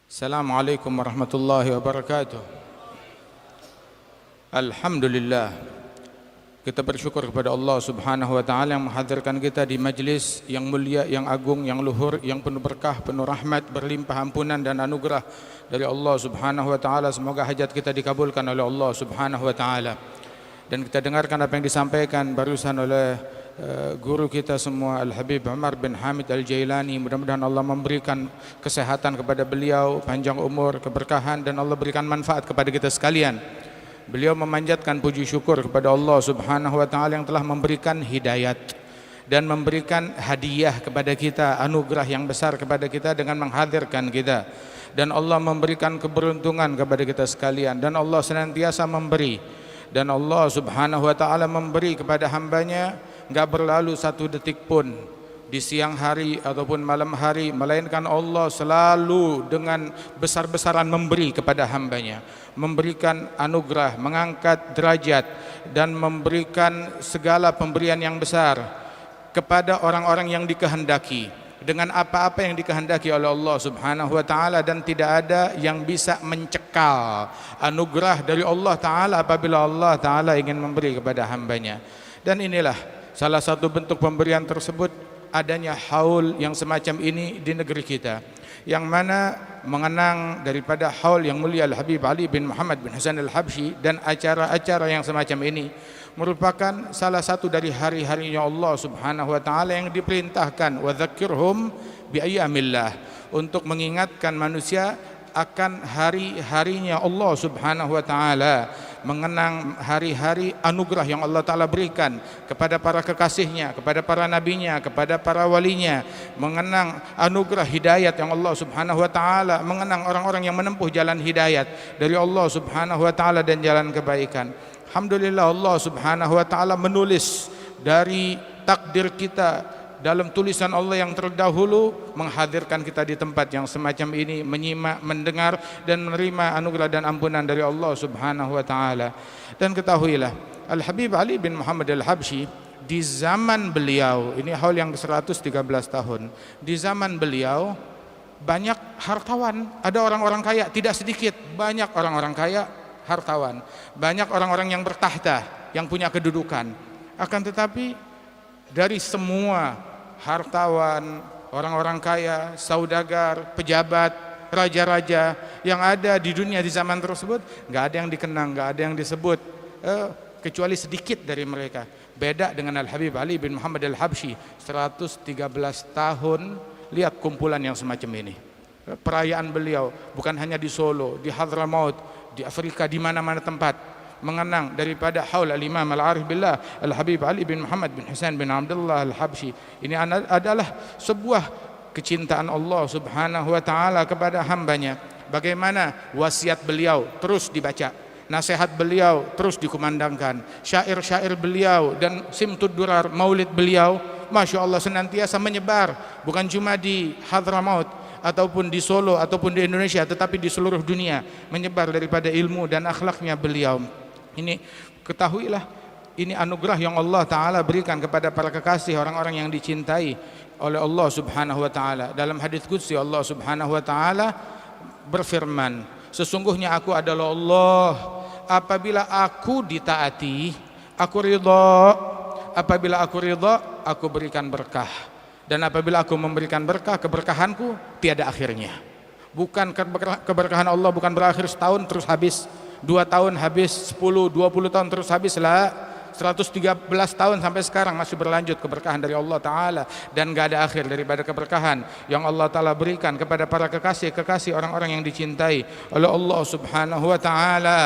Assalamualaikum warahmatullahi wabarakatuh. Alhamdulillah, kita bersyukur kepada Allah Subhanahu wa taala yang menghadirkan kita di majlis yang mulia, yang agung, yang luhur, yang penuh berkah, penuh rahmat, berlimpah ampunan dan anugerah dari Allah Subhanahu wa taala. Semoga hajat kita dikabulkan oleh Allah Subhanahu wa taala. Dan kita dengarkan apa yang disampaikan barusan oleh guru kita semua, Al-Habib Umar bin Hamid Al-Jailani. Mudah-mudahan Allah memberikan kesehatan kepada beliau, panjang umur, keberkahan, dan Allah berikan manfaat kepada kita sekalian. Beliau memanjatkan puji syukur kepada Allah Subhanahu wa taala yang telah memberikan hidayat dan memberikan hadiah kepada kita, anugerah yang besar kepada kita dengan menghadirkan kita. Dan Allah memberikan keberuntungan kepada kita sekalian, dan Allah senantiasa memberi. Dan Allah Subhanahu wa taala memberi kepada hambanya, enggak berlalu satu detik pun di siang hari ataupun malam hari melainkan Allah selalu dengan besar-besaran memberi kepada hambanya, memberikan anugerah, mengangkat derajat, dan memberikan segala pemberian yang besar kepada orang-orang yang dikehendaki dengan apa-apa yang dikehendaki oleh Allah Subhanahu wa taala. Dan tidak ada yang bisa mencekal anugerah dari Allah taala apabila Allah taala ingin memberi kepada hambanya. Dan inilah salah satu bentuk pemberian tersebut, adanya haul yang semacam ini di negeri kita, yang mana mengenang daripada haul yang mulia Al-Habib Ali bin Muhammad bin Hasan Al-Habsyi dan acara-acara yang semacam ini merupakan salah satu dari hari-harinya Allah Subhanahu wa taala yang diperintahkan wa dzakirhum bi ayyamillah, untuk mengingatkan manusia akan hari-harinya Allah Subhanahu wa taala, mengenang hari-hari anugerah yang Allah taala berikan kepada para kekasihnya, kepada para nabinya, kepada para walinya, mengenang anugerah hidayat yang Allah Subhanahu wa taala, mengenang orang-orang yang menempuh jalan hidayat dari Allah Subhanahu wa taala dan jalan kebaikan. Alhamdulillah, Allah Subhanahu wa taala menulis dari takdir kita dalam tulisan Allah yang terdahulu, menghadirkan kita di tempat yang semacam ini, menyimak, mendengar, dan menerima anugerah dan ampunan dari Allah Subhanahu wa taala. Dan ketahuilah, Al-Habib Ali bin Muhammad Al-Habsyi di zaman beliau, ini haul yang ke-113 tahun, di zaman beliau banyak hartawan, ada orang-orang kaya, tidak sedikit, banyak orang-orang kaya, hartawan, banyak orang-orang yang bertahta, yang punya kedudukan. Akan tetapi dari semua hartawan, orang-orang kaya, saudagar, pejabat, raja-raja yang ada di dunia di zaman tersebut, nggak ada yang dikenang, nggak ada yang disebut, kecuali sedikit dari mereka. Beda dengan Al-Habib Ali bin Muhammad Al-Habsyi, 113 tahun, lihat kumpulan yang semacam ini. Perayaan beliau bukan hanya di Solo, di Hadramaut, di Afrika, di mana-mana tempat, mengenang daripada haul al-Imam al-Arif billah Al-Habib Ali bin Muhammad bin Hasan bin Abdullah Al-Habsyi. Ini adalah sebuah kecintaan Allah Subhanahu wa taala kepada hambanya. Bagaimana wasiat beliau terus dibaca, nasihat beliau terus dikumandangkan, syair-syair beliau dan simtud durar maulid beliau, Masya Allah, senantiasa menyebar, bukan cuma di Hadramaut ataupun di Solo ataupun di Indonesia, tetapi di seluruh dunia, menyebar daripada ilmu dan akhlaknya beliau. Ini ketahuilah, ini anugerah yang Allah taala berikan kepada para kekasih, orang-orang yang dicintai oleh Allah Subhanahu wa taala. Dalam hadis qudsi Allah Subhanahu wa taala berfirman, sesungguhnya aku adalah Allah, apabila aku ditaati aku ridha, apabila aku ridha aku berikan berkah, dan apabila aku memberikan berkah, keberkahanku tiada akhirnya. Bukan keberkahan Allah bukan berakhir setahun terus habis, 2 tahun habis, 10, 20 tahun terus habis, lah 113 tahun sampai sekarang masih berlanjut keberkahan dari Allah Ta'ala. Dan gak ada akhir daripada keberkahan yang Allah Ta'ala berikan kepada para kekasih-kekasih, orang-orang yang dicintai oleh Allah Subhanahu wa Ta'ala.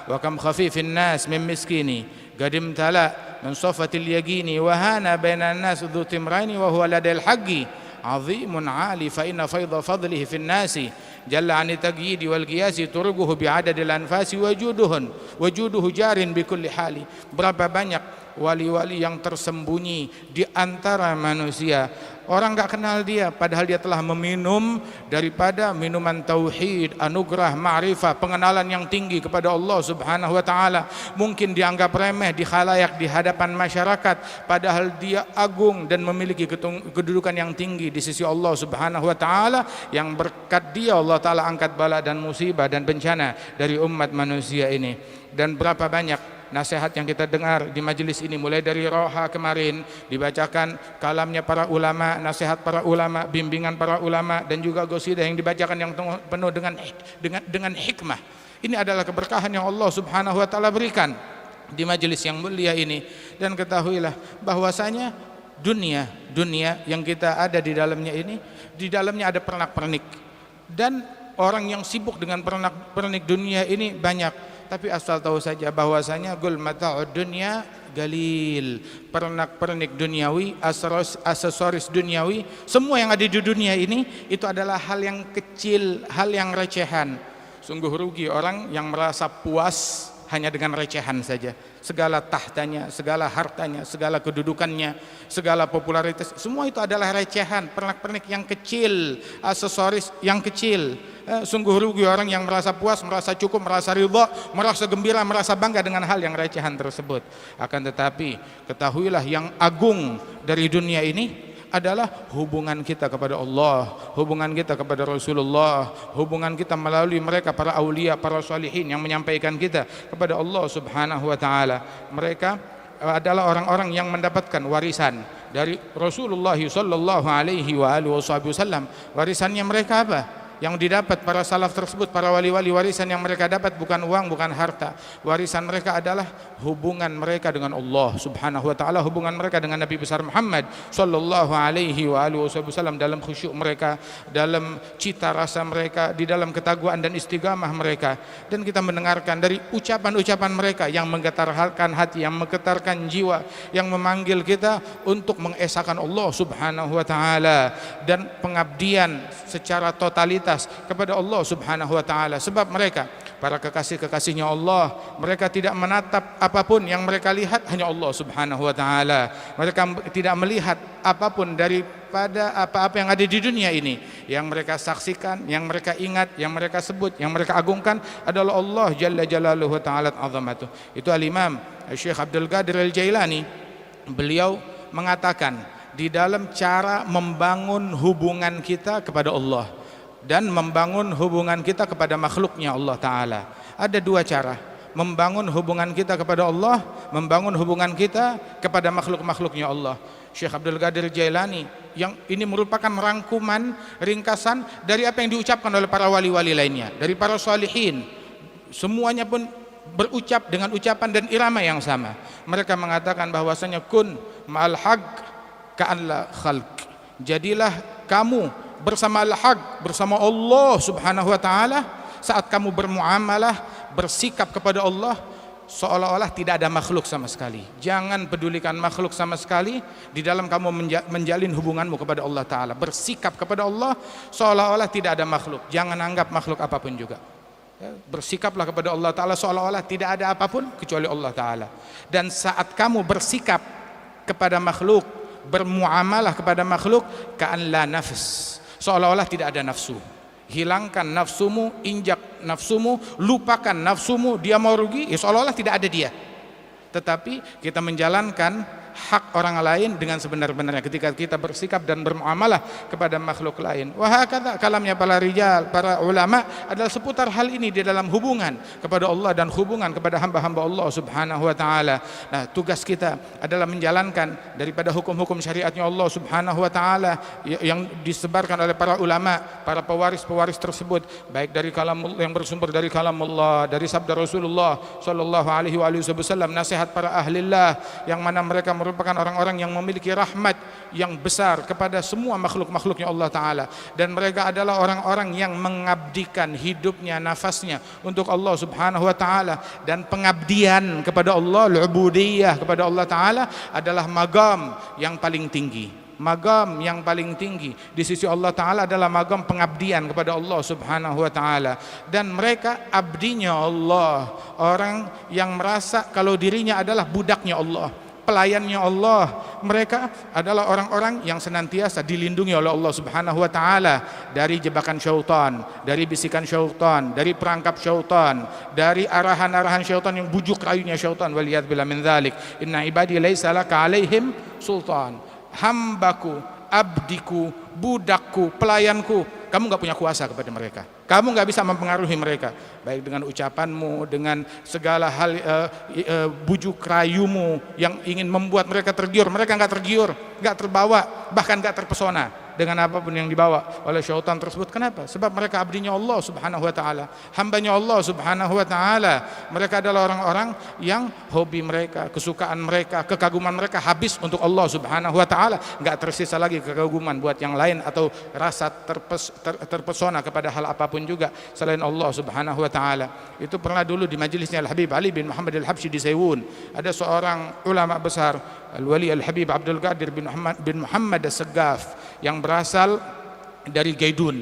Wa kam khafifin nas min miskini qadim tala min safatil yaqini wa hana bainan nas dhu timraini wa huwa ladal haqqi azimun ali fa inna faidha fadlihi fin nasi jalla an tagyid wal qiyasi turguhu bi adadil anfasi wajuduhu jarin bi kulli hali. Berapa banyak wali-wali yang tersembunyi di antara manusia. Orang enggak kenal dia, padahal dia telah meminum daripada minuman tauhid, anugerah, ma'rifah, pengenalan yang tinggi kepada Allah Subhanahu wa taala. Mungkin dianggap remeh di khalayak, di hadapan masyarakat, padahal dia agung dan memiliki kedudukan yang tinggi di sisi Allah Subhanahu wa taala, yang berkat dia Allah taala angkat bala dan musibah dan bencana dari umat manusia ini. Dan berapa banyak nasihat yang kita dengar di majelis ini, mulai dari Roha kemarin dibacakan kalamnya para ulama, nasihat para ulama, bimbingan para ulama, dan juga qasidah yang dibacakan yang penuh dengan hikmah. Ini adalah keberkahan yang Allah Subhanahu wa taala berikan di majelis yang mulia ini. Dan ketahuilah bahwasanya dunia yang kita ada di dalamnya ini, di dalamnya ada pernak-pernik, dan orang yang sibuk dengan pernak-pernik dunia ini banyak. Tapi asal tahu saja bahwasanya gul mata'ud dunya galil, pernak-pernik duniawi, aksesoris duniawi, semua yang ada di dunia ini itu adalah hal yang kecil, hal yang recehan. Sungguh rugi orang yang merasa puas hanya dengan recehan saja. Segala tahtanya, segala hartanya, segala kedudukannya, segala popularitas, semua itu adalah recehan, pernak-pernik yang kecil, aksesoris yang kecil. Sungguh rugi orang yang merasa puas, merasa cukup, merasa ridha, merasa gembira, merasa bangga dengan hal yang recehan tersebut. Akan tetapi ketahuilah yang agung dari dunia ini adalah hubungan kita kepada Allah, hubungan kita kepada Rasulullah, hubungan kita melalui mereka para aulia, para salihin yang menyampaikan kita kepada Allah Subhanahu wa taala. Mereka adalah orang-orang yang mendapatkan warisan dari Rasulullah sallallahu alaihi wasallam. Warisannya mereka apa? Yang didapat para salaf tersebut, para wali-wali, warisan yang mereka dapat bukan uang, bukan harta. Warisan mereka adalah hubungan mereka dengan Allah Subhanahu wa taala, hubungan mereka dengan Nabi besar Muhammad sallallahu alaihi wasallam, dalam khusyuk mereka, dalam cita rasa mereka, di dalam ketakwaan dan istiqamah mereka. Dan kita mendengarkan dari ucapan-ucapan mereka yang menggetarkan hati, yang menggetarkan jiwa, yang memanggil kita untuk mengesahkan Allah Subhanahu wa taala dan pengabdian secara totalitas kepada Allah Subhanahu wa taala. Sebab mereka para kekasih-kekasihnya Allah, mereka tidak menatap apapun, yang mereka lihat hanya Allah Subhanahu wa taala. Mereka tidak melihat apapun daripada apa-apa yang ada di dunia ini. Yang mereka saksikan, yang mereka ingat, yang mereka sebut, yang mereka agungkan adalah Allah Jalla Jalaluhu wa ta'ala azamatuh. Itu Al-Imam Syekh Abdul Qadir Al-Jailani, beliau mengatakan di dalam cara membangun hubungan kita kepada Allah dan membangun hubungan kita kepada makhluknya Allah Ta'ala, ada dua cara membangun hubungan kita kepada Allah, membangun hubungan kita kepada makhluk-makhluknya Allah. Syekh Abdul Qadir Jailani, yang ini merupakan rangkuman, ringkasan dari apa yang diucapkan oleh para wali-wali lainnya, dari para salihin. Semuanya pun berucap dengan ucapan dan irama yang sama. Mereka mengatakan bahwasanya kun ma'al haqq ka'an la khalq, jadilah kamu bersama al-haq, bersama Allah Subhanahu wa taala. Saat kamu bermuamalah, bersikap kepada Allah, seolah-olah tidak ada makhluk sama sekali. Jangan pedulikan makhluk sama sekali di dalam kamu menjalin hubunganmu kepada Allah taala. Bersikap kepada Allah seolah-olah tidak ada makhluk. Jangan anggap makhluk apapun juga. Bersikaplah kepada Allah taala seolah-olah tidak ada apapun kecuali Allah taala. Dan saat kamu bersikap kepada makhluk, bermuamalah kepada makhluk, ka'an la nafs, seolah-olah tidak ada nafsu. Hilangkan nafsumu, injak nafsumu, lupakan nafsumu. Dia mau rugi, ya seolah-olah tidak ada dia. Tetapi kita menjalankan hak orang lain dengan sebenar-benarnya ketika kita bersikap dan bermuamalah kepada makhluk lain. Wahakadha kalamnya para rijal, para ulama adalah seputar hal ini di dalam hubungan kepada Allah dan hubungan kepada hamba-hamba Allah Subhanahu wa taala. Nah, tugas kita adalah menjalankan daripada hukum-hukum syariatnya Allah Subhanahu wa taala yang disebarkan oleh para ulama, para pewaris-pewaris tersebut, baik dari kalam yang bersumber dari kalam Allah, dari sabda Rasulullah sallallahu alaihi wasallam, nasihat para ahlillah yang mana mereka merupakan orang-orang yang memiliki rahmat yang besar kepada semua makhluk-makhluknya Allah Ta'ala, dan mereka adalah orang-orang yang mengabdikan hidupnya, nafasnya untuk Allah Subhanahu wa Ta'ala. Dan pengabdian kepada Allah, al-ubudiyah kepada Allah Ta'ala adalah magam yang paling tinggi. Magam yang paling tinggi di sisi Allah Ta'ala adalah magam pengabdian kepada Allah Subhanahu wa Ta'ala. Dan mereka abdinya Allah, orang yang merasa kalau dirinya adalah budaknya Allah, pelayannya Allah. Mereka adalah orang-orang yang senantiasa dilindungi oleh Allah Subhanahu wa taala dari jebakan syaitan, dari bisikan syaitan, dari perangkap syaitan, dari arahan-arahan syaitan yang bujuk rayunya syaitan. Waliyadzubillah min dzalik. Inna ibadi laisa laka alaihim sultan. Hambaku, abdiku, budakku, pelayanku, kamu nggak punya kuasa kepada mereka. Kamu nggak bisa mempengaruhi mereka, baik dengan ucapanmu, dengan segala hal bujuk rayumu yang ingin membuat mereka tergiur. Mereka nggak tergiur, nggak terbawa, bahkan nggak terpesona dengan apapun yang dibawa oleh syaitan tersebut. Kenapa? Sebab mereka abdinya Allah Subhanahu wa taala, hambanya Allah Subhanahu wa taala. Mereka adalah orang-orang yang hobi mereka, kesukaan mereka, kekaguman mereka habis untuk Allah Subhanahu wa taala. Nggak tersisa lagi kekaguman buat yang lain atau rasa terpesona kepada hal apapun juga selain Allah Subhanahu wa taala. Itu pernah dulu di majelisnya Al-Habib Ali bin Muhammad Al-Habsyi di Sewun, ada seorang ulama besar, Al-Wali Al-Habib Abdul Qadir bin Muhammad As-Saggaf, yang berasal dari Gaidun.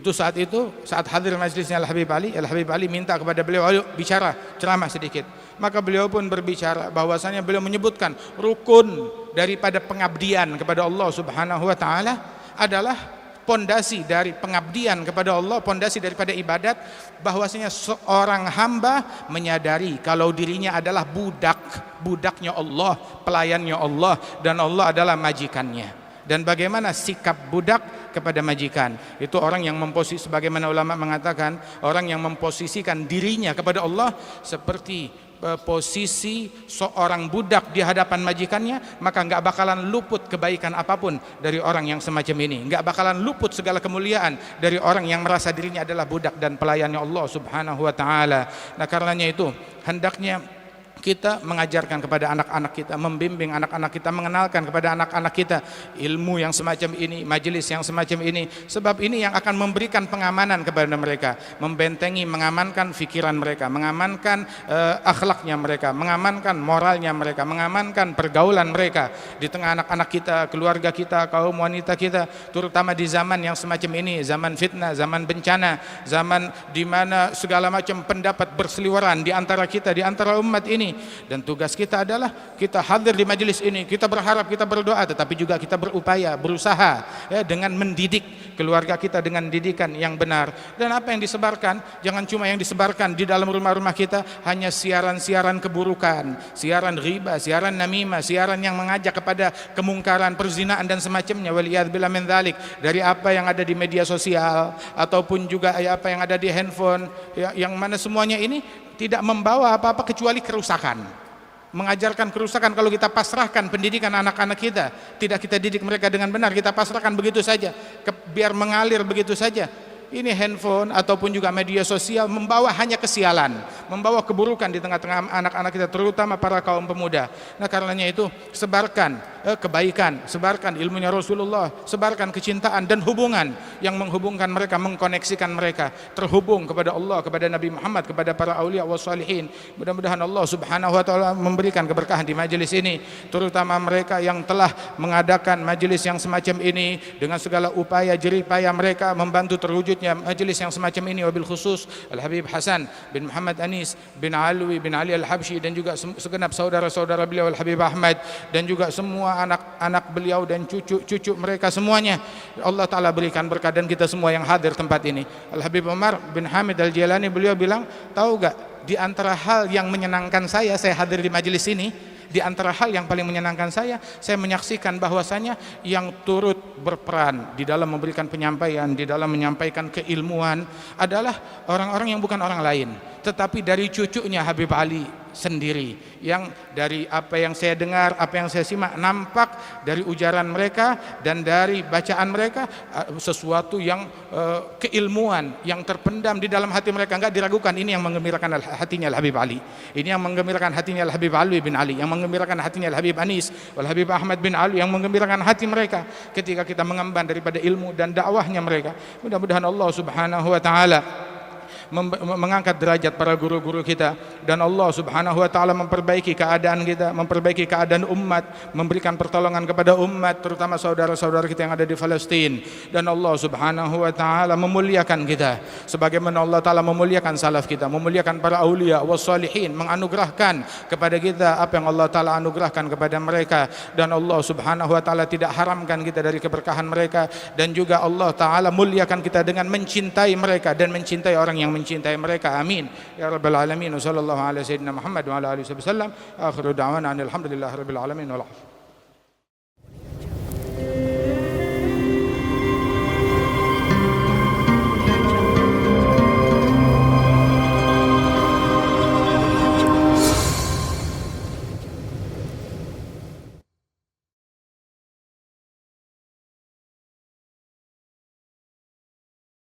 Saat hadir majelisnya Al-Habib Ali minta kepada beliau, ayo bicara, ceramah sedikit. Maka beliau pun berbicara bahwasanya beliau menyebutkan rukun daripada pengabdian kepada Allah Subhanahu wa taala adalah pondasi dari pengabdian kepada Allah, pondasi daripada ibadat, bahwasanya seorang hamba menyadari kalau dirinya adalah budaknya Allah, pelayannya Allah, dan Allah adalah majikannya. Dan bagaimana sikap budak kepada majikan? Itu orang yang memposisi, sebagaimana ulama mengatakan, orang yang memposisikan dirinya kepada Allah seperti posisi seorang budak di hadapan majikannya, maka nggak bakalan luput kebaikan apapun dari orang yang semacam ini. Nggak bakalan luput segala kemuliaan dari orang yang merasa dirinya adalah budak dan pelayannya Allah Subhanahu wa taala. Nah, karenanya itu hendaknya kita mengajarkan kepada anak-anak kita, membimbing anak-anak kita, mengenalkan kepada anak-anak kita ilmu yang semacam ini, majelis yang semacam ini. Sebab ini yang akan memberikan pengamanan kepada mereka, membentengi, mengamankan fikiran mereka, mengamankan akhlaknya mereka, mengamankan moralnya mereka, mengamankan pergaulan mereka di tengah anak-anak kita, keluarga kita, kaum wanita kita, terutama di zaman yang semacam ini, zaman fitnah, zaman bencana, zaman di mana segala macam pendapat berseliweran di antara kita, di antara umat ini. Dan tugas kita adalah kita hadir di majelis ini, kita berharap, kita berdoa, tetapi juga kita berupaya, berusaha ya, dengan mendidik keluarga kita dengan didikan yang benar. Dan apa yang disebarkan, jangan cuma yang disebarkan di dalam rumah-rumah kita hanya siaran-siaran keburukan, siaran riba, siaran namimah, siaran yang mengajak kepada kemungkaran, perzinaan dan semacamnya. Waliyadzubillah min dzalik. Dari apa yang ada di media sosial ataupun juga apa yang ada di handphone, ya, yang mana semuanya ini tidak membawa apa-apa kecuali kerusakan, mengajarkan kerusakan. Kalau kita pasrahkan pendidikan anak-anak kita, tidak kita didik mereka dengan benar, kita pasrahkan begitu saja, biar mengalir begitu saja. Ini handphone ataupun juga media sosial membawa hanya kesialan, membawa keburukan di tengah-tengah anak-anak kita, terutama para kaum pemuda. Nah, karenanya itu sebarkan kebaikan, sebarkan ilmunya Rasulullah, sebarkan kecintaan dan hubungan yang menghubungkan mereka, mengkoneksikan mereka terhubung kepada Allah, kepada Nabi Muhammad, kepada para aulia wa salihin. Mudah-mudahan Allah Subhanahu wa taala memberikan keberkahan di majelis ini, terutama mereka yang telah mengadakan majelis yang semacam ini dengan segala upaya jerih payah mereka membantu terwujud majelis yang semacam ini. Wabil khusus Al-Habib Hasan bin Muhammad Anis bin Alwi bin Ali Al-Habsyi, dan juga segenap saudara-saudara beliau Al-Habib Ahmad, dan juga semua anak-anak beliau dan cucu-cucu mereka semuanya. Allah Ta'ala berikan berkah, dan kita semua yang hadir tempat ini. Al-Habib Umar bin Hamid Al-Jilani beliau bilang, tahu gak, di antara hal yang menyenangkan saya hadir di majelis ini, di antara hal yang paling menyenangkan saya menyaksikan bahwasanya yang turut berperan di dalam memberikan penyampaian, di dalam menyampaikan keilmuan adalah orang-orang yang bukan orang lain, tetapi dari cucunya Habib Ali sendiri, yang dari apa yang saya dengar, apa yang saya simak, nampak dari ujaran mereka dan dari bacaan mereka sesuatu yang keilmuan yang terpendam di dalam hati mereka, enggak diragukan. Ini yang menggembirakan hatinya Al-Habib Ali, ini yang menggembirakan hatinya Al-Habib Alwi bin Ali, yang menggembirakan hatinya Al-Habib Anis wal Habib Ahmad bin Ali, yang menggembirakan hati mereka ketika kita mengemban daripada ilmu dan dakwahnya mereka. Mudah-mudahan Allah Subhanahu wa taala mengangkat derajat para guru-guru kita, dan Allah Subhanahu wa taala memperbaiki keadaan kita, memperbaiki keadaan umat, memberikan pertolongan kepada umat, terutama saudara-saudara kita yang ada di Palestina. Dan Allah Subhanahu wa taala memuliakan kita sebagaimana Allah taala memuliakan salaf kita, memuliakan para aulia wassalihin, menganugerahkan kepada kita apa yang Allah taala anugerahkan kepada mereka, dan Allah Subhanahu wa taala tidak haramkan kita dari keberkahan mereka, dan juga Allah taala muliakan kita dengan mencintai mereka dan mencintai orang yang mencintai mereka. Amin ya rabbal alamin. Sallallahu alaihi wasallam Muhammad wa ala alihi wasallam. Akhiru da'wana alhamdulillahi rabbil alamin.